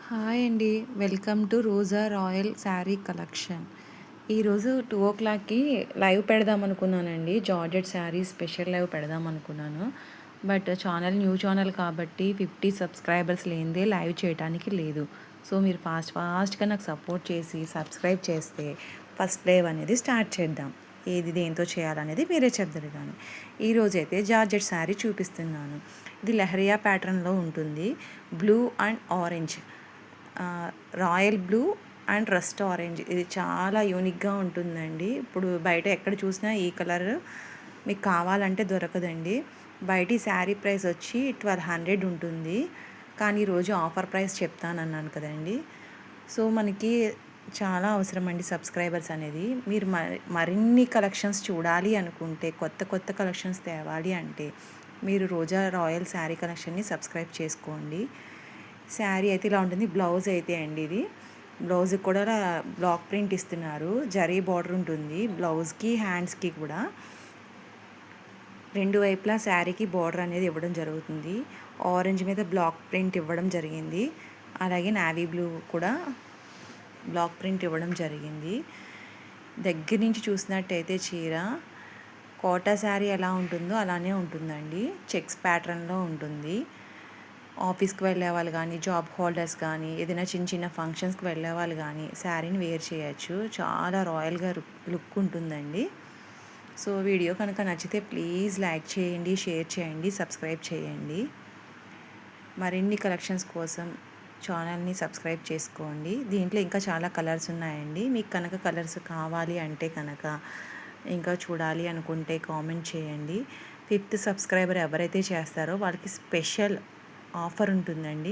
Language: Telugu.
హాయ్ అండి. Welcome to Roja royal sari collection. ఈరోజు 2:00కి లైవ్ పెడదాం అనుకున్నానండి. జార్జెట్ శారీ స్పెషల్ లైవ్ పెడదాం అనుకున్నాను. బట్ న్యూ ఛానల్ కాబట్టి 50 సబ్స్క్రైబర్స్ లేనిదే లైవ్ చేయడానికి లేదు. సో మీరు ఫాస్ట్‌గా నాకు సపోర్ట్ చేసి సబ్స్క్రైబ్ చేస్తే ఫస్ట్ లైవ్ అనేది స్టార్ట్ చేద్దాం. ఏది దేంతో చేయాలనేది మీరే చెప్దురు కానీ. ఈరోజైతే జార్జెట్ శారీ చూపిస్తున్నాను. ఇది లెహరియా ప్యాటర్న్‌లో ఉంటుంది. Blue and orange, royal blue and rust orange, ఇది చాలా యూనిక్గా ఉంటుందండి. ఇప్పుడు బయట ఎక్కడ చూసినా ఈ కలర్ మీకు కావాలంటే దొరకదండి. బయట ఈ శారీ ప్రైస్ వచ్చి 1200 ఉంటుంది, కానీ ఈరోజు ఆఫర్ ప్రైస్ చెప్తానన్నాను కదండి. సో మనకి చాలా అవసరం అండి సబ్స్క్రైబర్స్ అనేది. మీరు మరిన్ని కలెక్షన్స్ చూడాలి అనుకుంటే, కొత్త కొత్త కలెక్షన్స్ తేవాలి అంటే మీరు రోజా రాయల్ శారీ కలెక్షన్ని సబ్స్క్రైబ్ చేసుకోండి. శారీ అయితే ఇలా ఉంటుంది. బ్లౌజ్ అయితే అండి, ఇది బ్లౌజ్కి కూడా బ్లాక్ ప్రింట్ ఇస్తున్నారు. జరీ బార్డర్ ఉంటుంది బ్లౌజ్కి, హ్యాండ్స్కి కూడా. రెండు వైపులా శారీకి బార్డర్ అనేది ఇవ్వడం జరుగుతుంది. ఆరెంజ్ మీద బ్లాక్ ప్రింట్ ఇవ్వడం జరిగింది. అలాగే నావీ బ్లూ కూడా బ్లాక్ ప్రింట్ ఇవ్వడం జరిగింది. దగ్గర నుంచి చూసినట్టయితే చీర కోటా శారీ ఎలా ఉంటుందో అలానే ఉంటుందండి. చెక్స్ ప్యాటర్న్లో ఉంటుంది. ఆఫీస్కి వెళ్ళే వాళ్ళు కానీ, జాబ్ హోల్డర్స్ కానీ, ఏదైనా చిన్న చిన్న ఫంక్షన్స్కి వెళ్ళే వాళ్ళు కానీ శారీని వేర్ చేయొచ్చు. చాలా రాయల్గా లుక్ ఉంటుందండి. సో వీడియో కనుక నచ్చితే ప్లీజ్ లైక్ చేయండి, షేర్ చేయండి, సబ్స్క్రైబ్ చేయండి. మరిన్ని కలెక్షన్స్ కోసం ఛానల్ని సబ్స్క్రైబ్ చేసుకోండి. దీంట్లో ఇంకా చాలా కలర్స్ ఉన్నాయండి. మీకు కనుక కలర్స్ కావాలి అంటే కనుక, ఇంకా చూడాలి అనుకుంటే కామెంట్ చేయండి. 5th సబ్స్క్రైబర్ ఎవరైతే చేస్తారో వాళ్ళకి స్పెషల్ ఆఫర్ ఉంటుందండి.